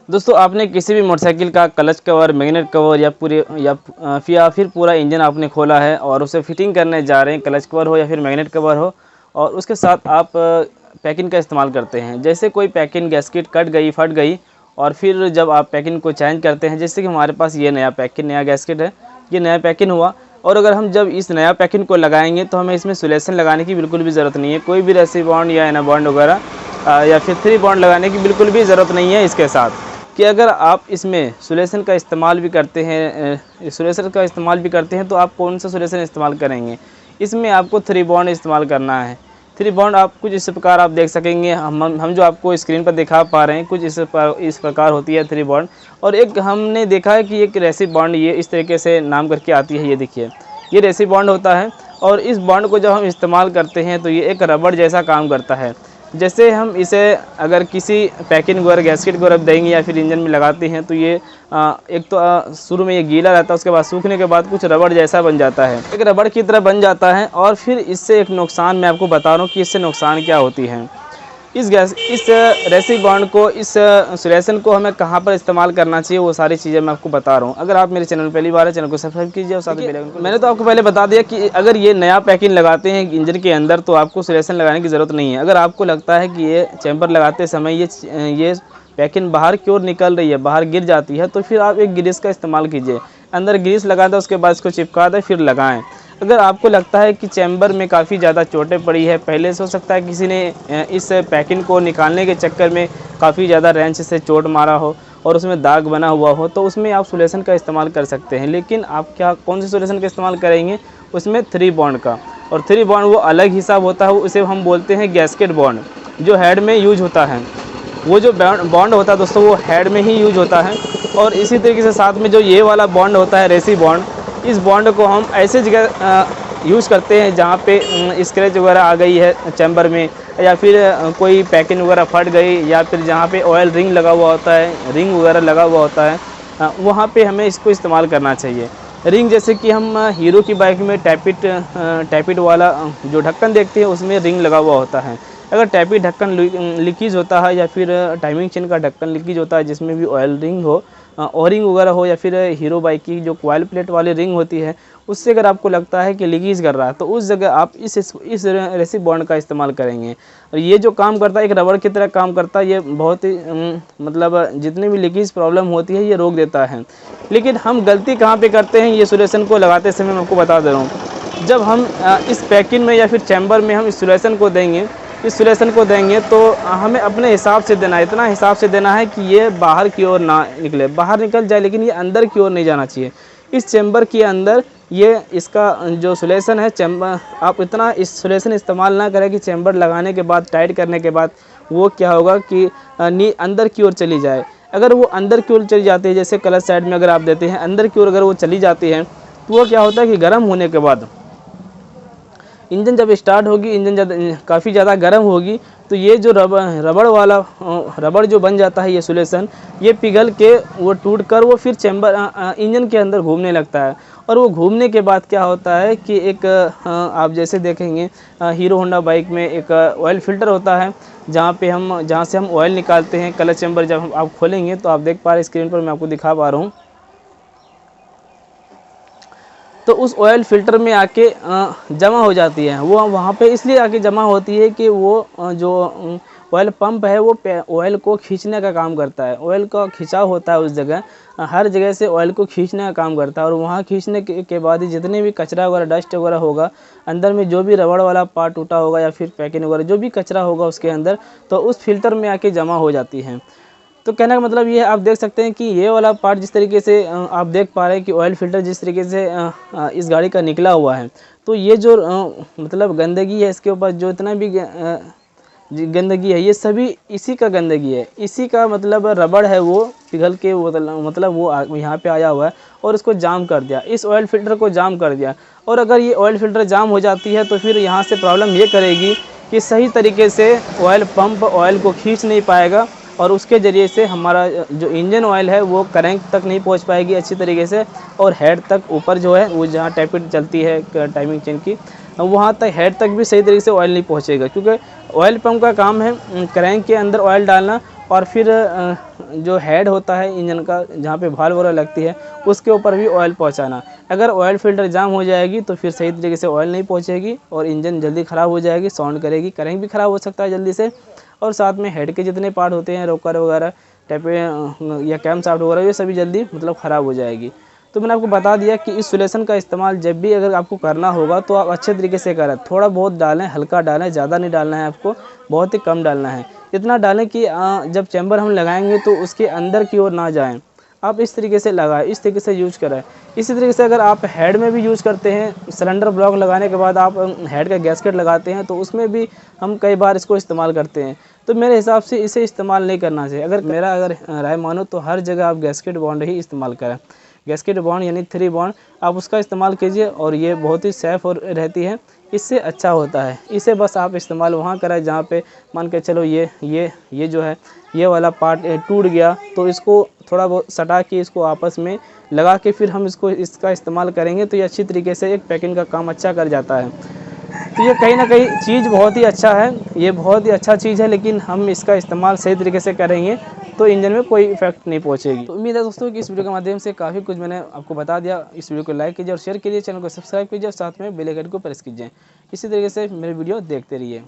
दोस्तों आपने किसी भी मोटरसाइकिल का क्लच कवर, मैग्नेट कवर या फिर पूरा इंजन आपने खोला है और उसे फिटिंग करने जा रहे हैं, क्लच कवर हो या फिर मैग्नेट कवर हो, और उसके साथ आप पैकिंग का इस्तेमाल करते हैं। जैसे कोई पैकिंग गैस्केट कट गई, फट गई, और फिर जब आप पैकिंग को चेंज करते हैं, जैसे कि हमारे पास ये नया गैस्केट है, ये नया पैकिंग हुआ, और अगर हम जब इस नया पैकिंग को लगाएंगे तो हमें इसमें सुलेसन लगाने की बिल्कुल भी ज़रूरत नहीं है। कोई भी रस्सी बॉन्ड या एना बॉन्ड वगैरह या फिर 3 बॉन्ड लगाने की बिल्कुल भी ज़रूरत नहीं है इसके साथ। कि अगर आप इसमें सुलेसन का इस्तेमाल भी करते हैं तो आप कौन सा सुलेसन इस्तेमाल करेंगे। इसमें आपको 3 बॉन्ड इस्तेमाल करना है। 3 बॉन्ड आप कुछ इस प्रकार आप देख सकेंगे, हम जो आपको स्क्रीन पर दिखा पा रहे हैं, कुछ इस प्रकार होती है 3 बॉन्ड। और एक हमने देखा है कि एक रेसिप बॉन्ड ये इस तरीके से नाम करके आती है, ये देखिए, ये रेसिप बॉन्ड होता है। और इस बॉन्ड को जब हम इस्तेमाल करते हैं तो ये एक रबड़ जैसा काम करता है। जैसे हम इसे अगर किसी पैकिंग वगैरह गैस्केट को रख देंगे या फिर इंजन में लगाते हैं तो ये एक तो शुरू में ये गीला रहता है, उसके बाद सूखने के बाद कुछ रबड़ जैसा बन जाता है, एक रबड़ की तरह बन जाता है। और फिर इससे एक नुकसान मैं आपको बता रहा हूँ कि इससे नुकसान क्या होती है। इस रेसिप बॉन्ड को, इस सुलेसन को हमें कहाँ पर इस्तेमाल करना चाहिए, वो सारी चीज़ें मैं आपको बता रहा हूँ। अगर आप मेरे चैनल पहली बार है, चैनल को सब्सक्राइब कीजिए और साथ ही बेल आइकन को। मैंने तो आपको पहले बता दिया कि अगर ये नया पैकिंग लगाते हैं इंजन के अंदर तो आपको सुलेसन लगाने की ज़रूरत नहीं है। अगर आपको लगता है कि ये चैम्बर लगाते समय ये पैकिंग बाहर की ओर निकल रही है, बाहर गिर जाती है, तो फिर आप एक ग्रीस का इस्तेमाल कीजिए। अंदर ग्रीस लगा दें, उसके बाद इसको चिपका दें, फिर लगाएं। अगर आपको लगता है कि चैम्बर में काफ़ी ज़्यादा चोटें पड़ी है, पहले से हो सकता है किसी ने इस पैकिंग को निकालने के चक्कर में काफ़ी ज़्यादा रेंच से चोट मारा हो और उसमें दाग बना हुआ हो, तो उसमें आप सुलेसन का इस्तेमाल कर सकते हैं। लेकिन आप कौन से सुलेसन का इस्तेमाल करेंगे, उसमें 3 बॉन्ड का। और 3 बॉन्ड वो अलग हिसाब होता है, उसे हम बोलते हैं गैस्केट बॉन्ड, जो हेड में यूज होता है। वो जो बॉन्ड होता है दोस्तों, वो हेड में ही यूज होता है। और इसी तरीके से साथ में जो ये वाला बॉन्ड होता है, रेसी बॉन्ड, इस बॉन्ड को हम ऐसे जगह यूज़ करते हैं जहाँ पे स्क्रैच वगैरह आ गई है चैम्बर में, या फिर कोई पैकिंग वगैरह फट गई, या फिर जहाँ पे ऑयल रिंग लगा हुआ होता है, रिंग वगैरह लगा हुआ होता है, वहाँ पे हमें इसको इस्तेमाल करना चाहिए। रिंग जैसे कि हम हीरो की बाइक में टैपिट वाला जो ढक्कन देखते हैं, उसमें रिंग लगा हुआ होता है। अगर टैपिट ढक्कन लीकेज होता है, या फिर टाइमिंग चेन का ढक्कन लीकेज होता है जिसमें भी ऑयल रिंग हो, ओरिंग वगैरह हो, या फिर हीरो बाइक की जो कॉइल प्लेट वाली रिंग होती है, उससे अगर आपको लगता है कि लीकेज कर रहा है, तो उस जगह आप इस रेसिप बॉन्ड का इस्तेमाल करेंगे। और ये जो काम करता है, एक रबड़ की तरह काम करता है। ये बहुत ही मतलब जितनी भी लीकेज प्रॉब्लम होती है, ये रोक देता है। लेकिन हम गलती कहाँ पे करते हैं, ये सुलेसन को लगाते समय मैं आपको बता दे रहा हूँ। जब हम इस पैकिंग में या फिर चैम्बर में हम इस सुलेसन को देंगे, तो हमें अपने हिसाब से देना है, इतना हिसाब से देना है कि ये बाहर की ओर ना निकले, बाहर निकल जाए लेकिन ये अंदर की ओर नहीं जाना चाहिए। इस चैम्बर के अंदर ये इसका जो सुलेसन है, चैम्बर, आप इतना इस सुलेसन इस्तेमाल ना करें कि चैम्बर लगाने के बाद, टाइट करने के बाद वो क्या होगा कि अंदर की ओर चली जाए। अगर वो अंदर की ओर चली जाती है, जैसे क्लच साइड में अगर आप देते हैं, अंदर की ओर अगर वो चली जाती है, तो वो क्या होता है कि गर्म होने के बाद इंजन जब स्टार्ट होगी, इंजन काफ़ी ज़्यादा गर्म होगी, तो ये जो रबड़ जो बन जाता है, ये सुलेसन, ये पिघल के वो टूट कर वो फिर इंजन के अंदर घूमने लगता है। और वो घूमने के बाद क्या होता है कि एक आप जैसे देखेंगे हीरो होंडा बाइक में एक ऑयल फिल्टर होता है, जहाँ से हम ऑयल निकालते हैं। क्लच चैम्बर जब आप खोलेंगे तो आप देख पा रहे हैं, स्क्रीन पर मैं आपको दिखा पा रहा हूँ। तो उस ऑयल फिल्टर में आके जमा हो जाती है। वो वहाँ पे इसलिए आके जमा होती है कि वो जो ऑयल पंप है, वो ऑयल को खींचने का काम करता है। ऑयल का खिंचाव होता है उस जगह, हर जगह से ऑयल को खींचने का काम करता है। और वहाँ खींचने के बाद ही जितने भी कचरा वगैरह, डस्ट वगैरह होगा अंदर में, जो भी रबड़ वाला पार्ट टूटा होगा या फिर पैकिंग वगैरह, जो भी कचरा होगा उसके अंदर, तो उस फिल्टर में आके जमा हो जाती है। तो कहने का मतलब ये, आप देख सकते हैं कि ये वाला पार्ट जिस तरीके से आप देख पा रहे हैं कि ऑयल फिल्टर जिस तरीके से इस गाड़ी का निकला हुआ है, तो ये जो मतलब गंदगी है इसके ऊपर, जो इतना भी गंदगी है, ये सभी इसी का गंदगी है। इसी का मतलब रबड़ है, वो पिघल के मतलब वो यहाँ पे आया हुआ है और इसको जाम कर दिया, इस ऑयल फिल्टर को जाम कर दिया। और अगर ये ऑयल फिल्टर जाम हो जाती है तो फिर यहाँ से प्रॉब्लम ये करेगी कि सही तरीके से ऑयल पंप ऑयल को खींच नहीं पाएगा, और उसके ज़रिए से हमारा जो इंजन ऑयल है वो क्रैंक तक नहीं पहुंच पाएगी अच्छी तरीके से, और हेड तक ऊपर जो है वो जहां टैपिट चलती है टाइमिंग चेन की, वहां तक हेड तक भी सही तरीके से ऑयल नहीं पहुंचेगा। क्योंकि ऑयल पंप का काम है क्रैंक के अंदर ऑयल डालना, और फिर जो हेड होता है इंजन का, जहाँ पे वाल्व वगैरह लगती है, उसके ऊपर भी ऑयल पहुँचाना। अगर ऑयल फ़िल्टर जाम हो जाएगी तो फिर सही तरीके से ऑयल नहीं पहुँचेगी और इंजन जल्दी ख़राब हो जाएगी, साउंड करेगी, करेंट भी ख़राब हो सकता है जल्दी से। और साथ में हेड के जितने पार्ट होते हैं, रोकर वगैरह, टैपे या कैम शाफ्ट वगैरह, ये सभी जल्दी मतलब ख़राब हो जाएगी। तो मैंने आपको बता दिया कि इस सॉल्यूशन का इस्तेमाल जब भी अगर आपको करना होगा तो आप अच्छे तरीके से करें। थोड़ा बहुत डालें, हल्का डालें, ज़्यादा नहीं डालना है आपको, बहुत ही कम डालना है। इतना डालें कि जब चैम्बर हम लगाएंगे तो उसके अंदर की ओर ना जाएं। आप इस तरीके से लगाएं, इस तरीके से यूज करें। इसी तरीके से अगर आप हेड में भी यूज़ करते हैं, सिलेंडर ब्लॉक लगाने के बाद आप हेड का गैस्केट लगाते हैं, तो उसमें भी हम कई बार इसको इस्तेमाल करते हैं। तो मेरे हिसाब से इसे इस्तेमाल नहीं करना चाहिए। अगर राय मानो तो हर जगह आप गैस्केट बॉन्ड ही इस्तेमाल करें। गैस्केट बॉन्ड यानी 3 बॉन्ड आप उसका इस्तेमाल कीजिए और ये बहुत ही सेफ़ और रहती है, इससे अच्छा होता है। इसे बस आप इस्तेमाल वहाँ करें जहाँ पे मान के चलो ये जो है, ये वाला पार्ट टूट गया, तो इसको थोड़ा बहुत सटा के इसको आपस में लगा के फिर हम इसका इस्तेमाल करेंगे तो ये अच्छी तरीके से एक पैकिंग का काम अच्छा कर जाता है। तो ये कहीं ना कहीं चीज़ बहुत ही अच्छा है, ये बहुत ही अच्छा चीज़ है, लेकिन हम इसका इस्तेमाल सही तरीके से करेंगे तो इंजन में कोई इफेक्ट नहीं पहुंचेगी। तो उम्मीद है दोस्तों कि इस वीडियो के माध्यम से काफ़ी कुछ मैंने आपको बता दिया। इस वीडियो को लाइक कीजिए और शेयर कीजिए, चैनल को सब्सक्राइब कीजिए और साथ में बेल आइकन को प्रेस कीजिए। इसी तरीके से मेरे वीडियो देखते रहिए।